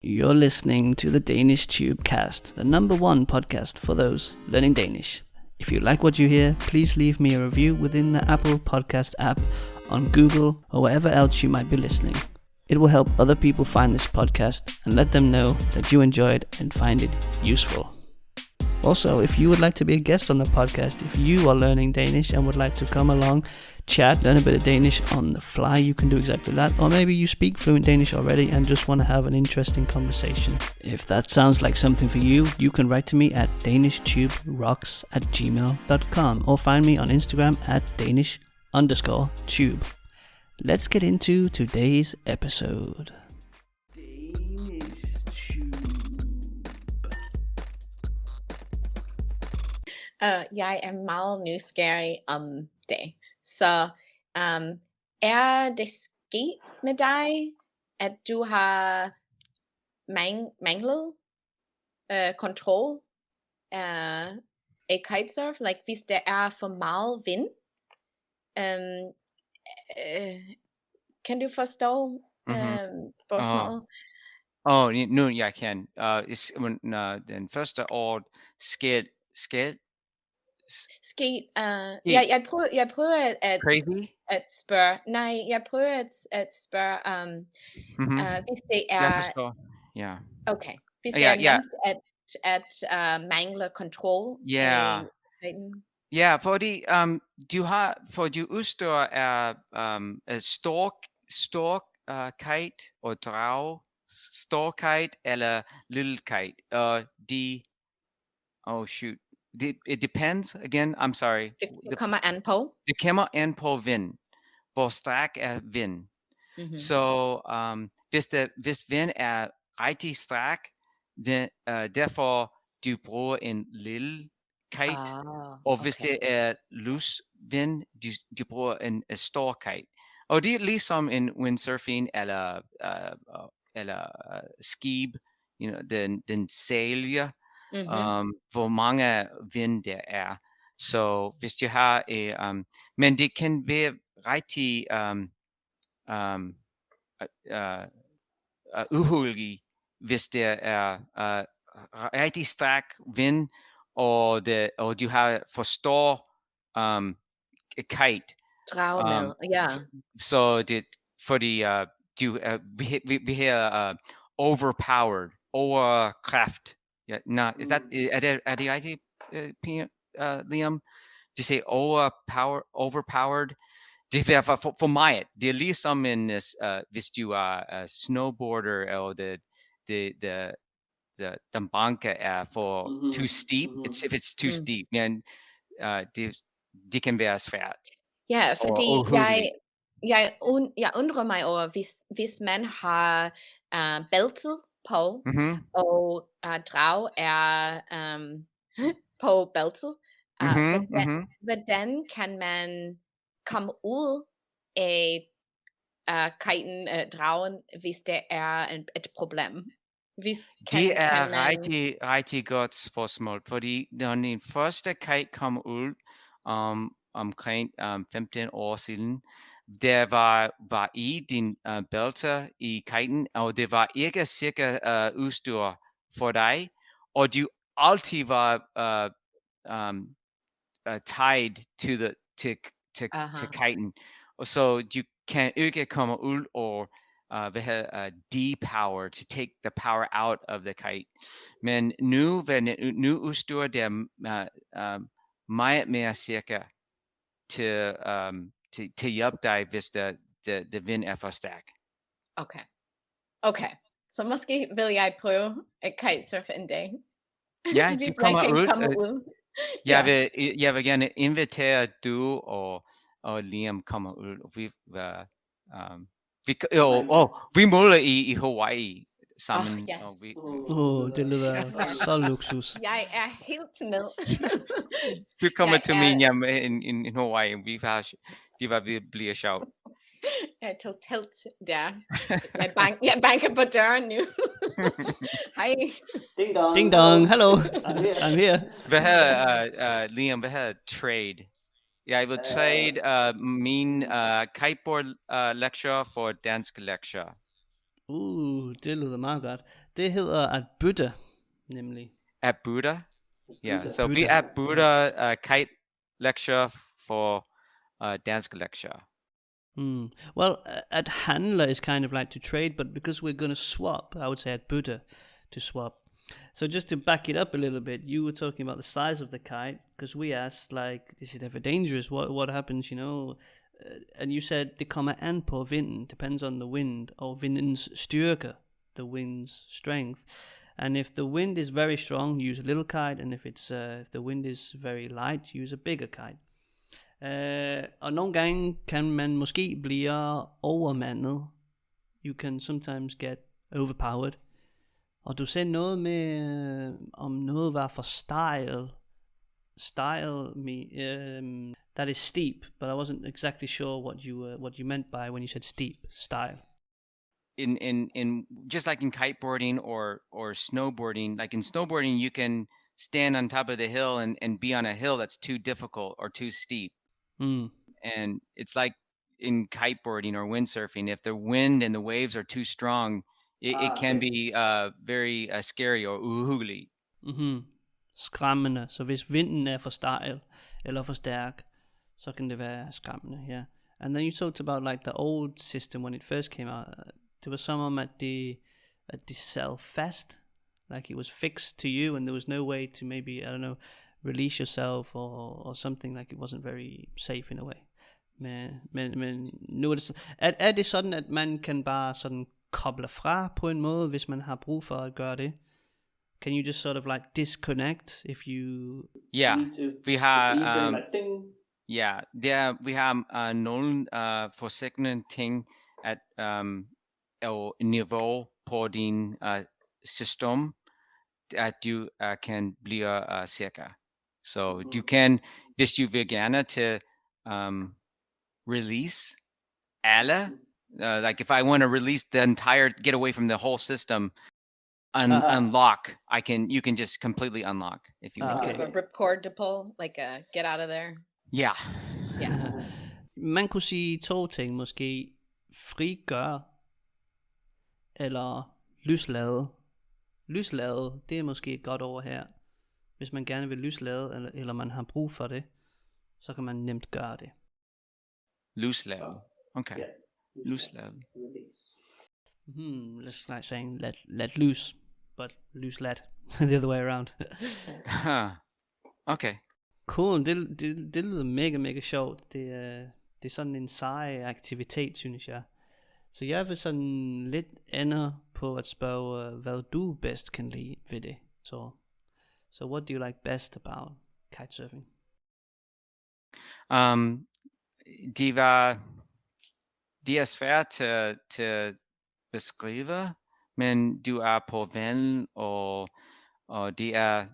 You're listening to the DanishTube-Kastet, the #1 podcast for those learning Danish. If you like what you hear, please leave me a review within the Apple Podcast app, on Google, or wherever else you might be listening. It will help other people find this podcast and let them know that you enjoy it and find it useful. Also, if you would like to be a guest on the podcast, if you are learning Danish and would like to come along, chat, learn a bit of Danish on the fly, you can do exactly that. Or maybe you speak fluent Danish already and just want to have an interesting conversation. If that sounds like something for you, you can write to me at danishtube@gmail.com or find me on Instagram at Danish_tube. Let's get into today's episode. Jeg er meget nysgerrig om det. Så er det sket med dig, at du har manglet kontrol af kitesurf? Like hvis der er for meget vind? Kan du forstå spørgsmålet? Nu jeg kan. Den første ord sket. Jeg prøver at spørge. Nej, jeg prøver at spørge. Hvis det er. Jeg forstår. Ja. Okay. Hvis det er nemt at mangle kontrol. Ja. Ja, fordi du har for du udstyr er stor kite og drag, stor kite eller lille kite. De it depends again. I'm sorry. Det kommer an på. Det kommer an på vind. Hvor stærk er vind. Så hvis vind er rigtig stærk, derfor du bruger en lille kite. Og hvis det er lys vind, du bruger en stor kite. Og det er ligesom en windsurfing eller skib, den sælger. Hvor mange vind der er. Så hvis du har men det kan være rigtig uheldigt, hvis der er rigtig stærk vind, og du har for stor kite. Drag med, ja. Så det fordi vi har overkraft. Yeah, no, is that are the IT Liam? Do you say overpowered? For mig, det er ligesom en hvis du er snowboarder eller den banke er for too steep. If it's too steep, men det kan være svært. Ja, fordi jeg undrer mig over hvis man har bæltet på, og drag er på bæltet. Hvordan kan man komme ud af kiten, dragen, hvis der er et problem? Det er rigtig godt spørgsmål, fordi når den første kite kom ud omkring 15 år siden, der var i din bælte i kiten, og det var ikke sikkert udstyr for dig, og du altid var tied til kiten, og så du kan ikke komme ud og depower, to take the power out of the kite. Men nu udstyr der meget mere sikker til hjælpe dig, hvis det vind er for stærk. Okay. Så måske vil jeg prøve at kitesurfe en dag. Ja, du kommer ud. Jeg vil gerne invitere du og Liam kommer ud. Vi måler i Hawaii sammen. Det lyder så luksus. Jeg er helt med. Du kommer til min hjem i Hawaii. Det bliver sjovt. Jeg er totalt der. Jeg banker på døren nu. Hej. Ding dong. Ding dong. Hello. I'm here. Hvad hedder Liam? Hvad hedder trade? Jeg vil trade min kiteboard lecture for dansk lecture. Det lyder meget godt. Det hedder at bytte, nemlig. At bytte? Yeah, so vi at bytte kite lecture for dansk lecture. Well, at handler is kind of like to trade, but because we're going to swap, I would say at bytte to swap. So just to back it up a little bit, you were talking about the size of the kite, because we asked, like, is it ever dangerous? What happens, and you said det kommer an på vinden, depends on the wind, or vindens styrke, the wind's strength. And if the wind is very strong, use a little kite, and if the wind is very light, use a bigger kite. Og nogle gange kan man måske blive overmandet. You can sometimes get overpowered. Og du sagde noget med, om noget var for style. That is steep, but I wasn't exactly sure what you meant by when you said steep style. In just like in kiteboarding or snowboarding, like in snowboarding, you can stand on top of the hill and be on a hill that's too difficult or too steep. And it's like in kiteboarding or windsurfing, if the wind and the waves are too strong, it can be very scary or uhugly. Skræmmende. Så hvis vinden er for stejl eller for stærk, så kan det være skræmmende, yeah. And then you talked about like the old system when it first came out. There was some at the sell fast, like it was fixed to you and there was no way to maybe, I don't know, release yourself or something, like it wasn't very safe in a way. Men nu er det sådan, at man kan bare sådan koble fra på en måde, hvis man har brug for at gøre det? Can you just sort of like disconnect if you need to? Vi har vi har nogle forsikrende ting at niveau på din system, at du kan blive sikker. Så du kan, hvis du vil gerne til release alle, like if I want to release the entire, get away from the whole system, unlock, you can just completely unlock if you want. Okay. Ripcord to pull, like get out of there. Yeah. Man kunne sige 2 ting måske. Frigør eller lyslade. Lyslade, det er måske et godt ord her. Hvis man gerne vil lyslade, eller man har brug for det, så kan man nemt gøre det. Lyslade. Okay. Yeah. Lyslade. It's like saying let loose, but loose let. The other way around. Okay. Cool, det lyder mega sjovt. Det er sådan en sej aktivitet, synes jeg. Så jeg vil sådan lidt ende på at spørge, hvad du bedst kan lide ved det. So what do you like best about kitesurfing? Det er svært til beskrive, men du er på vand, og det er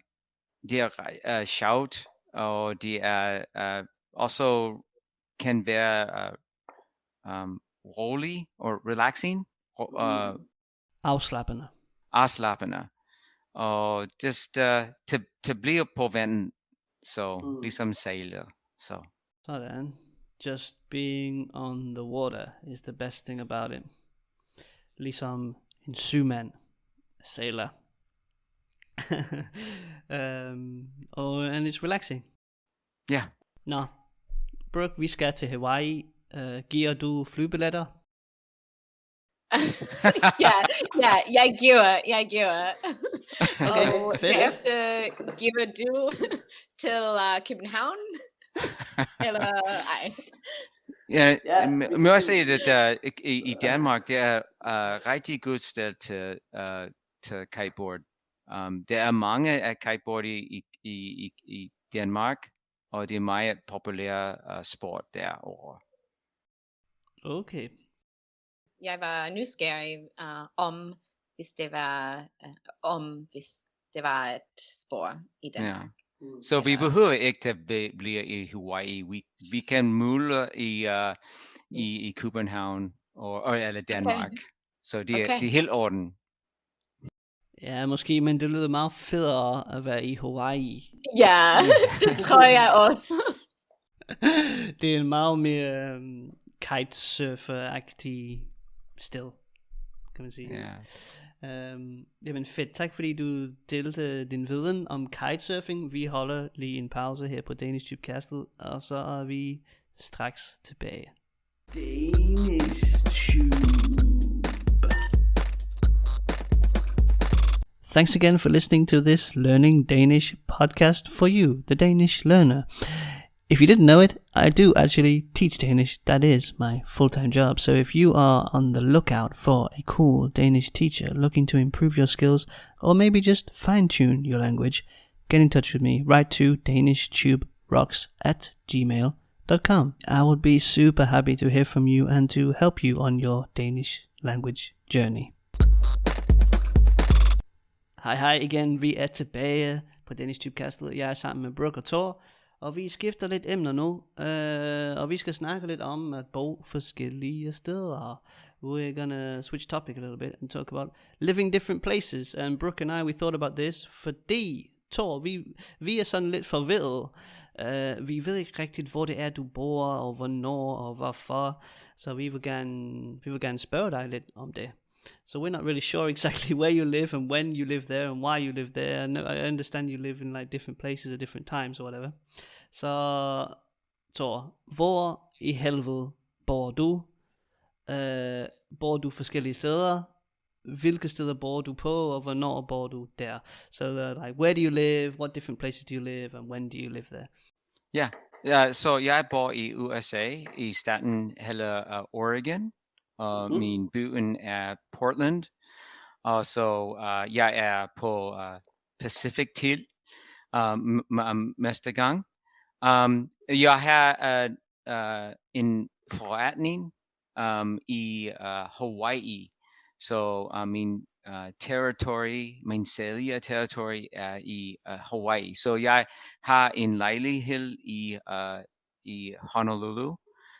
sjovt, og det er også kan være rolig og relaxing, afslappende, og just til blive på vandet, så ligesom sejle, så. Sådan. Just being on the water is the best thing about it. Ligesom en sømand, sailor. And it's relaxing. Ja. Nå, Brooke, vi skal til Hawaii. Giver du flybilletter? jeg giver. Okay, og efter giver du til København? Eller ej? Ja, må jeg sige, at i Danmark, det er rigtig godt sted til kiteboard. Der er mange af kiteboard i Danmark, og det er meget populær sport derovre. Okay. Jeg var nysgerrig hvis det var et sport i Danmark. Ja. Så vi behøver ikke at blive i Hawaii. Vi kan møde i København eller Danmark. Okay. Så det er helt orden. Ja, måske, men det lyder meget federe at være i Hawaii. Ja, det tror jeg også. Det er en meget mere kitesurfer-agtig sted. kan man sige. Ja. Jamen fedt, tak fordi du delte din viden om kitesurfing. Vi holder lige en pause her på DanishTube-Kastet, og så er vi straks tilbage. DanishTube. Thanks again for listening to this Learning Danish podcast for you, the Danish learner. If you didn't know it, I do actually teach Danish. That is my full-time job. So if you are on the lookout for a cool Danish teacher looking to improve your skills, or maybe just fine-tune your language, get in touch with me. Write to DanishTubeRocks@gmail.com. I would be super happy to hear from you and to help you on your Danish language journey. Hej igen, vi er tilbage på DanishTube-Kastet. Jeg er sammen med Brooke og Tor, og vi skifter lidt emner nu, og vi skal snakke lidt om at bo forskellige steder. We're gonna switch topic a little bit and talk about living different places. And Brooke and I, we thought about this, fordi Tor, vi er sådan lidt forvirret. Vi ved ikke rigtigt, hvor det er, du bor, og hvornår, og hvorfor. Så vi vil gerne spørge dig lidt om det. So we're not really sure exactly where you live and when you live there and why you live there. I understand you live in like different places at different times or whatever. Så Tor, hvor i helvede bor du? Bor du forskellige steder? Hvilke steder bor du på, og hvornår bor du der? So like, where do you live? What different places do you live, and when do you live there? Så jeg bor i USA, i staten hedder Oregon. Min byen er Portland, og så jeg er på Pacific tid meste gang. Jeg har en forretning i Hawaii, så min min sælger territory er i Hawaii. Så jeg har en lejlighed i Honolulu.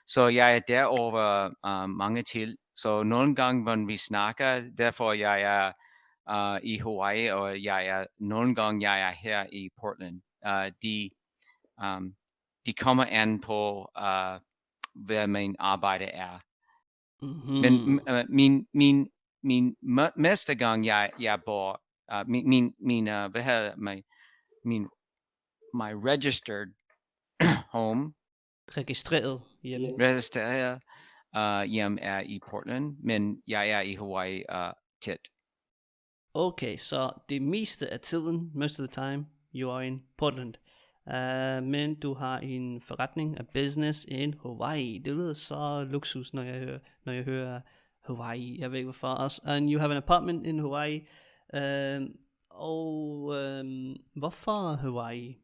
Så jeg er derover mange til. Så nogle gange, når vi snakker, derfor jeg er i Hawaii, og nogle gange jeg er her i Portland. De kommer an på, hvad min arbejde er. Men min meste gang jeg bor, my registered home, registreret hjem er i Portland, men jeg er i Hawaii tit. Okay, så det meste af tiden, most of the time, you are in Portland. Men du har en forretning, a business in Hawaii. Det lyder så luksus, når jeg hører Hawaii. Jeg ved ikke hvorfor. And you have an apartment in Hawaii. Hvorfor Hawaii?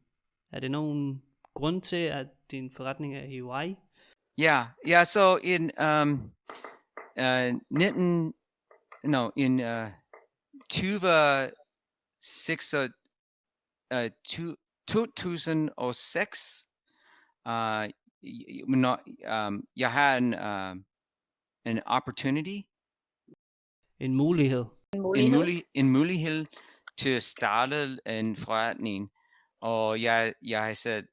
Er det nogen grund til, at din forretning er i Hawaii? Ja, så in 2006, jeg har en opportunity, en mulighed til at starte en forretning, og jeg har sagt,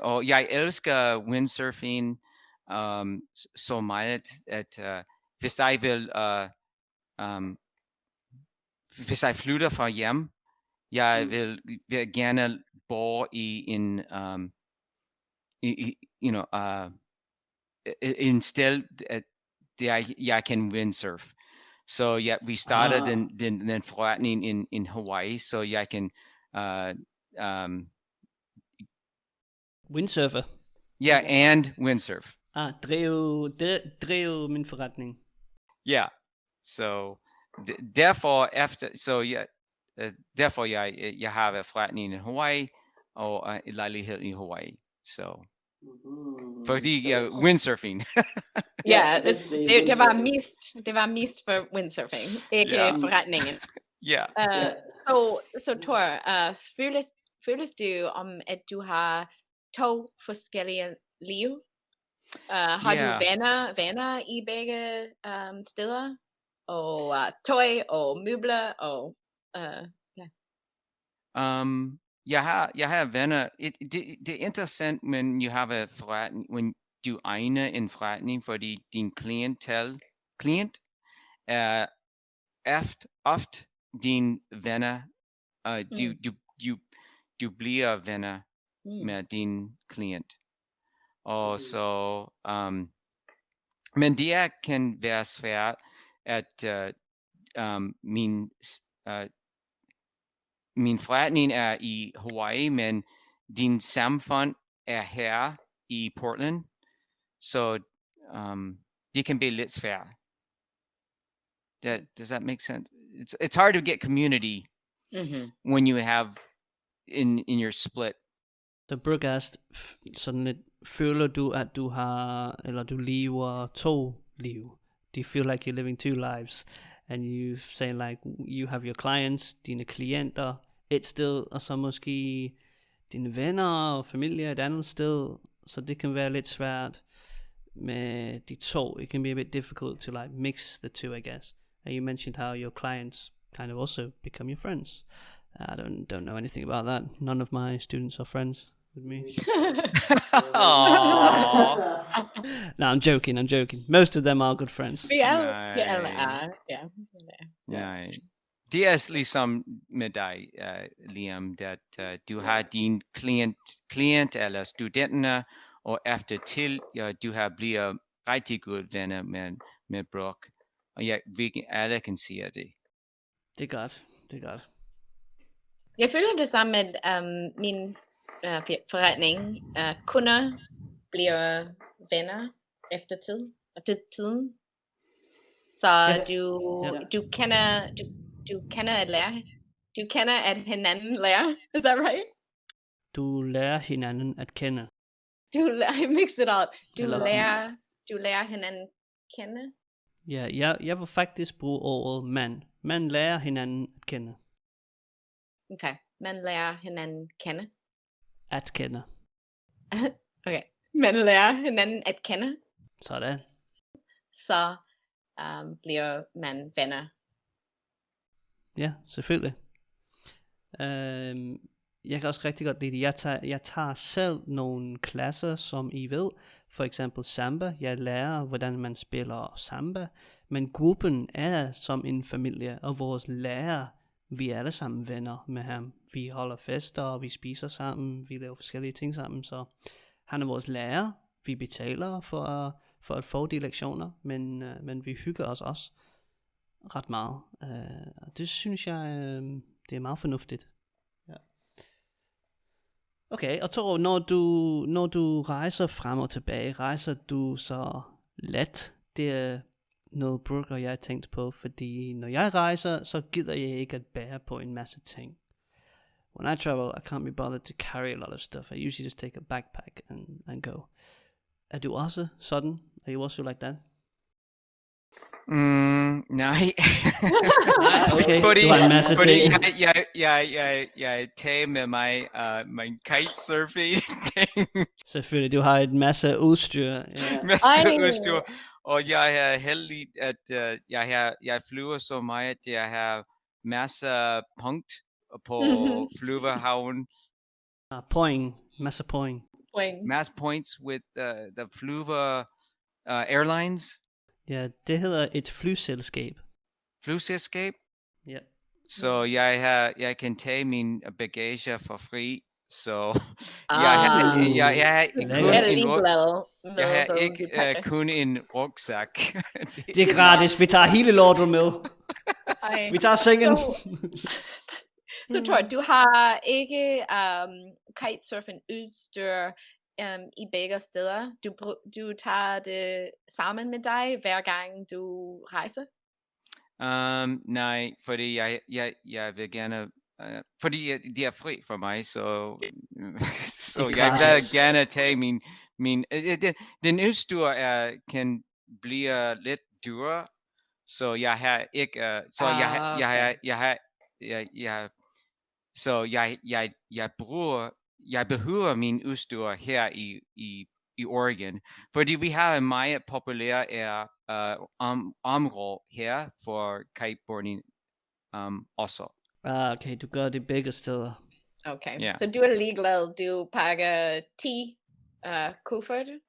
og jeg elsker windsurfing så meget, at hvis jeg vil, hvis jeg flytter fra hjem, jeg vil gerne bo i en sted, der jeg kan windsurf. Så vi starter den forretning in Hawaii, så jeg kan windsurfer. Ja, and windsurf. Drive min forretning. Ja, så derfor derfor jeg har forretning i Hawaii og en lejlighed i Hawaii. Så fordi windsurfing. Ja, det var mest for windsurfing, ikke forretningen. Ja. Så Tor, føles du om at du har 2 forskellige liv? Har du venner i begge steder? Og tøj og møbler og jeg har venner. Det er interessant, men you have a forretning, when du egner en forretning, fordi din klient oft dine venner, du bliver venner med din klient. Og så, men det kan være svært, at min forretning er i Hawaii, men din samfund er her i Portland, så det kan blive lidt svært. Does that make sense? It's hard to get community when you have in your split. Så Brooke asked, sådan lidt, føler du, at du har, eller du lever 2 liv? Do you feel like you're living 2 lives? And you say like, you have your clients, dine klienter et sted, og så måske dine venner og familie et andet sted, så det kan være lidt svært med de 2. It can be a bit difficult to like mix the 2, I guess. And you mentioned how your clients kind of also become your friends. I don't know anything about that. None of my students are friends with me. No, I'm joking. Most of them are good friends. Yeah. Nej. Det er ligesom med dig, Liam, at du har din klient eller studenter, og efter til, du har bliver rigtig gode venner med Brooke. Og vi alle kan sige det. Det er godt. Jeg føler det samme med min forretning. Kunder bliver venner efter tiden. Så du kender at lære. Du kender at hinanden lære. Is that right? Du lærer hinanden at kende. I mix it all. Du lærer hinanden kende. Ja, jeg vil faktisk bruge ordet mand. Man lærer hinanden at kende. Okay, man lærer hinanden kende. At kende. Okay, man lærer hinanden at kende. Sådan. Så bliver man venner. Ja, selvfølgelig. Jeg kan også rigtig godt lide det. Jeg tager selv nogle klasser, som I ved. For eksempel samba. Jeg lærer, hvordan man spiller samba. Men gruppen er som en familie, og vores lærer, vi er alle sammen venner med ham. Vi holder fester, og vi spiser sammen. Vi laver forskellige ting sammen. Så han er vores lærer. Vi betaler for at få de lektioner, men vi hygger os også ret meget. Det synes jeg, det er meget fornuftigt. Ja. Okay, og Tor, når du rejser frem og tilbage, rejser du så let? Det er noget Brooke og jeg har tænkt på, fordi når jeg rejser, så gider jeg ikke at bære på en masse ting. When I travel, I can't be bothered to carry a lot of stuff. I usually just take a backpack and go. Er du også sådan? Are you also like that? Nej. Okay, fordi du har en masse ting. Jeg tager med mig min kitesurfing ting. Selvfølgelig, du har en masse udstyr. Udstyr. Og jeg er heldig, at jeg flyver så meget, at jeg har masser punkt på flyverhavn. Masser point. Mass points with the flyver airlines. Ja, det hedder et flyselskab. Flyselskab? Ja. Så jeg kan tage min bagage for fri. Så jeg har ikke kun en rygsæk. Det er gratis. Vi tager hele lortet med. Vi tager sengen. Så tror jeg, du har ikke kitesurfing udstyr i begge steder. Du tager det sammen med dig, hver gang du rejser? Nej, fordi jeg vil gerne, fordi det er fri for mig, så jeg vil gerne tage min den udstyr kan blive lidt dyrere, så jeg har ikke, så jeg behøver min udstyr her i Oregon, fordi vi har en meget populær område her for kiteboarding også. Okay, du gør det begge steder. Okay, så du er ligeglad, du pakker 10 kufferter?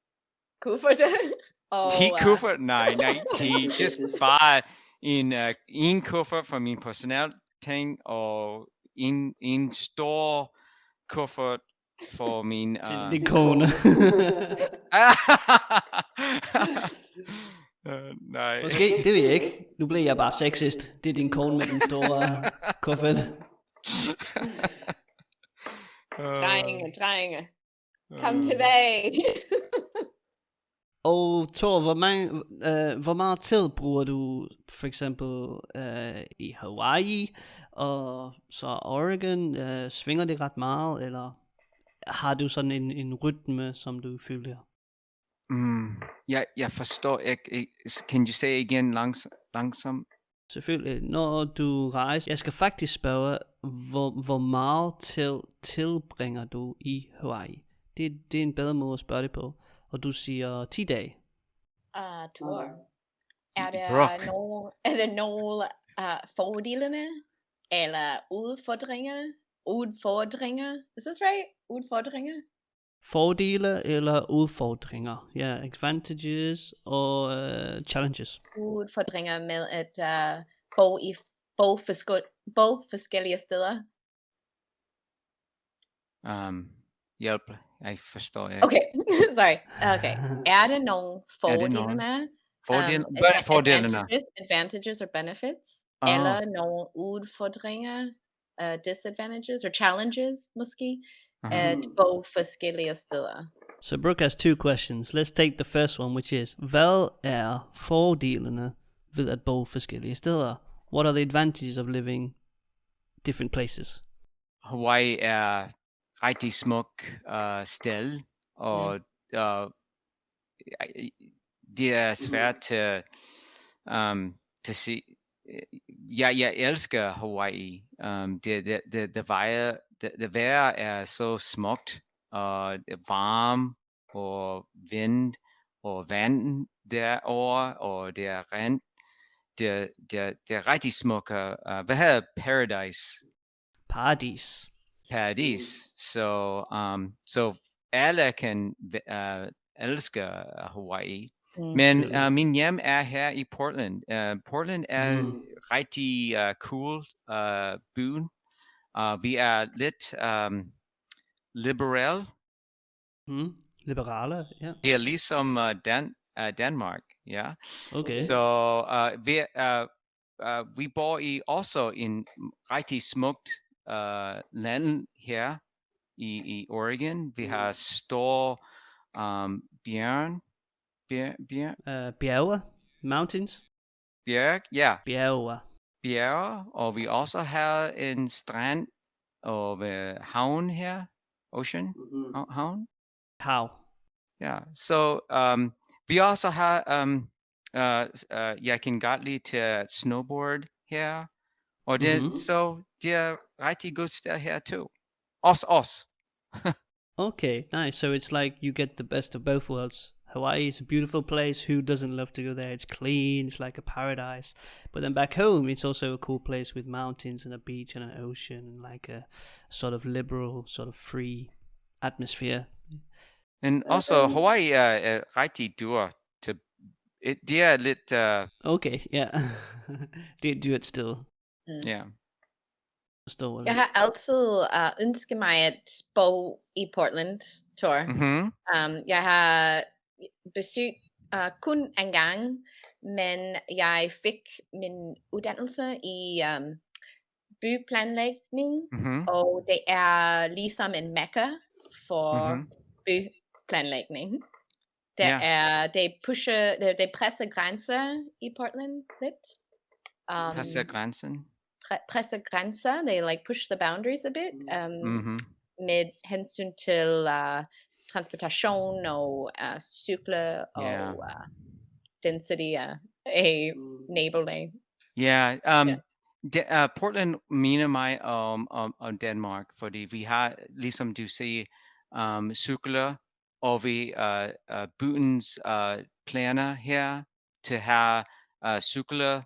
10 kufferter? Nej, 10. Just bare en kuffert for min personale ting, og en stor kuffert for min... Din kone. Nej. Måske, det ved jeg ikke. Nu blev jeg bare sexist. Det er din kone med den store kuffert. Drenge. Kom tilbage. Og Tor, hvor meget tid bruger du for eksempel i Hawaii, og så Oregon? Svinger det ret meget, eller har du sådan en rytme, som du følger? Jeg forstår ikke. Kan du sige igen langsomt? Selvfølgelig. Når du rejser, jeg skal faktisk spørge, hvor meget tid tilbringer du i Hawaii? Det er en bedre måde at spørge det på. Og du siger 10 dage. Tor. Er der nogle fordelene eller udfordringer? Is this right? Udfordringer? Fordele eller udfordringer? Ja, advantages og challenges. Udfordringer med at bo i forskellige steder. Hjælp. Jeg forstår ikke. Okay, sorry. Okay. Er der nogle fordelene? Advantages or benefits? Eller nogle udfordringer, disadvantages or challenges måske, at bo forskellige steder? So Brooke has 2 questions. Let's take the first one, which is, hvad er fordelene ved at bo forskellige steder? What are the advantages of living different places? Hawaii er rigtig smuk sted, og det er svært til se. Jeg elsker Hawaii. Det vejr er så smukt, og det er varmt, og vind, og vand derovre, og det er rent. Det er rigtig smukt. Hvad hedder paradise? Paradis. Så alle kan elske Hawaii. Men min hjem er her i Portland. Portland er rigtig cool byen. Vi er lidt liberale. Liberale, ja. Det er ligesom Danmark, ja. Okay. Så vi bor også i en rigtig smukt land her i Oregon. Vi har stor bjerge, mountains. Bjerge, og vi også har en strand og havn her, ocean, Hav. Ja, så vi også har jeg kan godt lide til snowboard her, og så det er rigtig godt sted her too. Os. Okay, nice. So it's like you get the best of both worlds. Hawaii is a beautiful place. Who doesn't love to go there? It's clean. It's like a paradise. But then back home, it's also a cool place with mountains and a beach and an ocean and like a sort of liberal, sort of free atmosphere. And also Hawaii er rigtig dyr. Det er lidt... Okay, yeah. Det er dyrt still. Ja. Jeg har altid ønsket mig at bo i Portland, Tor. Jeg har besøgt kun en gang, men jeg fik min uddannelse i byplanlægning, og det er ligesom en mekka for byplanlægning. Det presser grænser i Portland lidt. Presser grænsen? Presser grænser. They like push the boundaries a bit. Med hensyn til transportation og cykler og density af nabolag. Portland minder mig om Danmark, fordi vi har, ligesom du siger, cykler, og vi byens planer her til at have cykler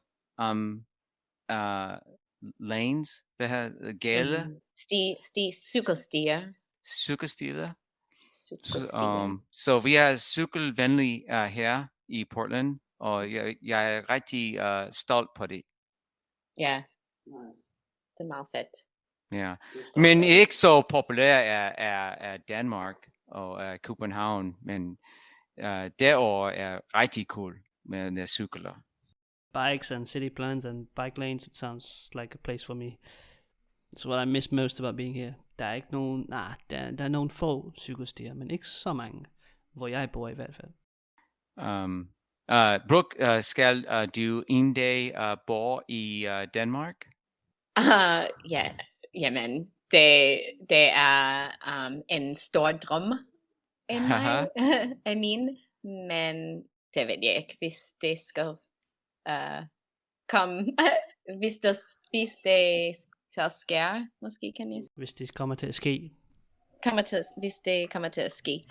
lanes, hvad hedder gale? Cykelstier. Så vi er cykelvenlige her i Portland, og jeg er rigtig stolt på det. Ja, det er meget fedt. Ja, men ikke så populær er Danmark og København, men derovre er rigtig cool med cykler. Bikes and city plans and bike lanes, it sounds like a place for me. It's what I miss most about being here. Der er ikke nogen, der er nogle få cykelstier, men ikke så mange, hvor jeg bor i hvert fald. Brooke, skal du en dag bo i Danmark? Ja, jamen, det er en stor drøm af min, men det ved jeg ikke, hvis det skal komme, hvis det til at ske, måske kan jeg sige. Hvis det kommer til at ske. Hvis det kommer til at ske.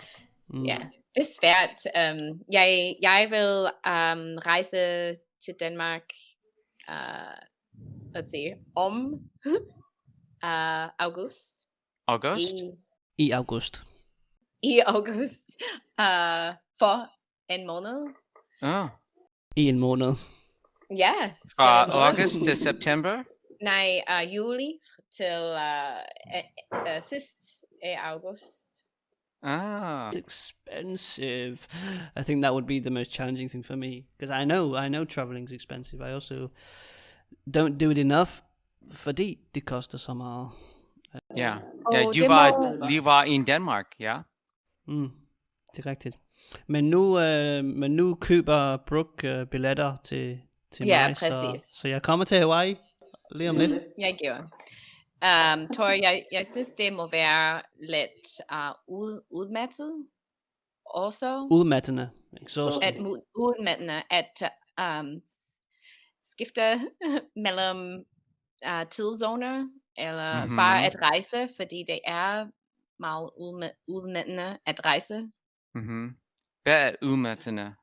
Ja, det er svært. Jeg vil rejse til Danmark, om august. August? I august. I august. For en måned. I en måned. Ja. Fra august til september? Nej, juli til sidst af august. It's expensive. I think that would be the most challenging thing for me, because I know traveling is expensive. I also don't do it enough, fordi det koster så meget. Ja, du var i Danmark, ja. Det er rigtigt. Men nu køber Brooke billetter til mig, så jeg kommer til Hawaii lige om lidt. Jeg gjorde. Tor, jeg synes, det må være lidt udmattet også. Udmattende. Udmattende at skifte mellem tidszoner, eller bare at rejse, fordi det er meget udmattende at rejse. Hvad er udmattende?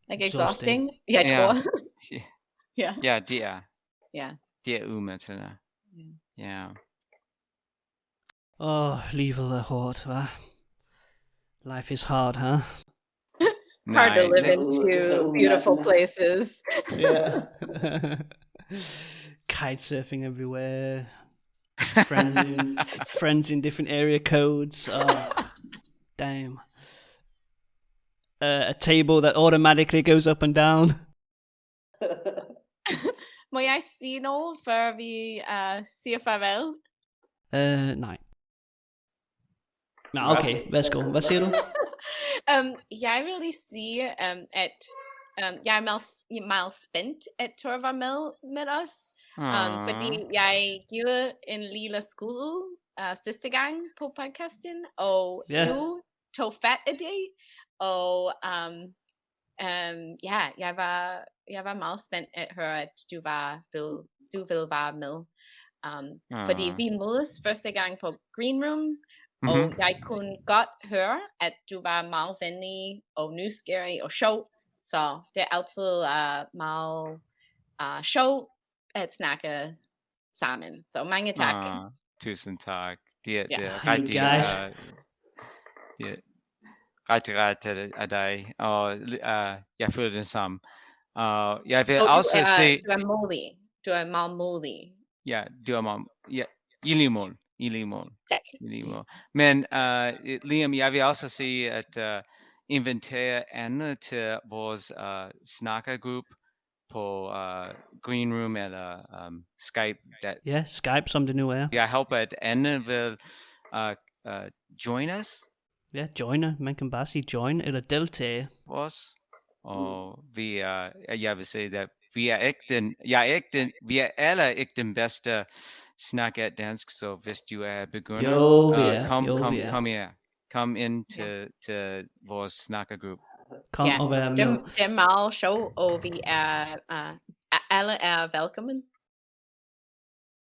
Like exhausting, jeg tror. Ja, det er. Ja. Det er udmattende. Ja. Livet er hårdt, hva? Life is hard, huh? It's hard to live in two beautiful places. Yeah. Kitesurfing everywhere. Friends in different area codes. Damn. A table that automatically goes up and down. Må jeg sige noget, før vi siger farvel? Nej. Nå, okay. Værsgo. Hvad siger du? Jeg vil lige sige, at jeg er meget spændt, at Tor var med os. Fordi jeg giver en lille skud sidste gang på podcasten, og du tog fat af det. Og jeg var meget spændt at høre, at du ville være med. Fordi vi mødes første gang på Green Room, og jeg kunne godt høre, at du var meget venlig og nysgerrig og sjov. Så det er altid meget sjov at snakke sammen. Så mange tak. Tusind tak. Det er rigtig af dig, og jeg føler det samme. Jeg vil også se... Du er modig. Du er meget modig. Ja, du er meget... Ja, i lige måde. Tak. Men Liam, jeg vil også sige, at invitere Anne til vores snakkergruppe på Green Room eller Skype. Ja, Skype, som det nu er. Jeg håber, at Anne vil join us. Ja, joiner. Man kan bare sige join eller deltage. Os. Og jeg vil sige, at vi er alle ikke den bedste snakker dansk, så hvis du er begynder, kom her. Kom ind til vores snakkergruppe. Kom og vær med. Det er meget sjovt, og vi er alle er velkommen.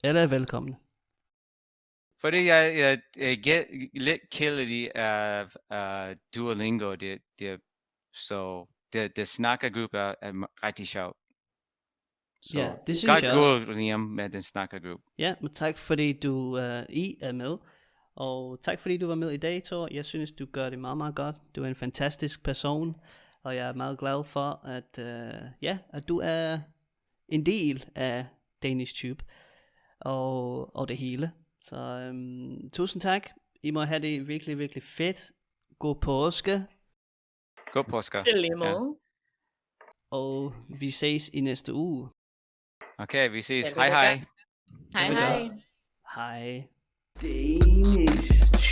Alle er velkomne. Fordi jeg lidt ked af Duolingo, så det snakkergruppe er rigtig sjovt. Så ja, det synes jeg også. Godt gå hjem med den snakkergruppe. Ja, men tak fordi du er med. Og tak fordi du var med i dag, Tor. Jeg synes, du gør det meget, meget godt. Du er en fantastisk person. og jeg er meget glad for, at du er en del af DanishTube og det hele. Så tusind tak. I må have det virkelig, virkelig fedt. God påske. God påske. Ja. Og vi ses i næste uge. Okay, vi ses. Hej hej. Hej hej. Hej. DanishTube.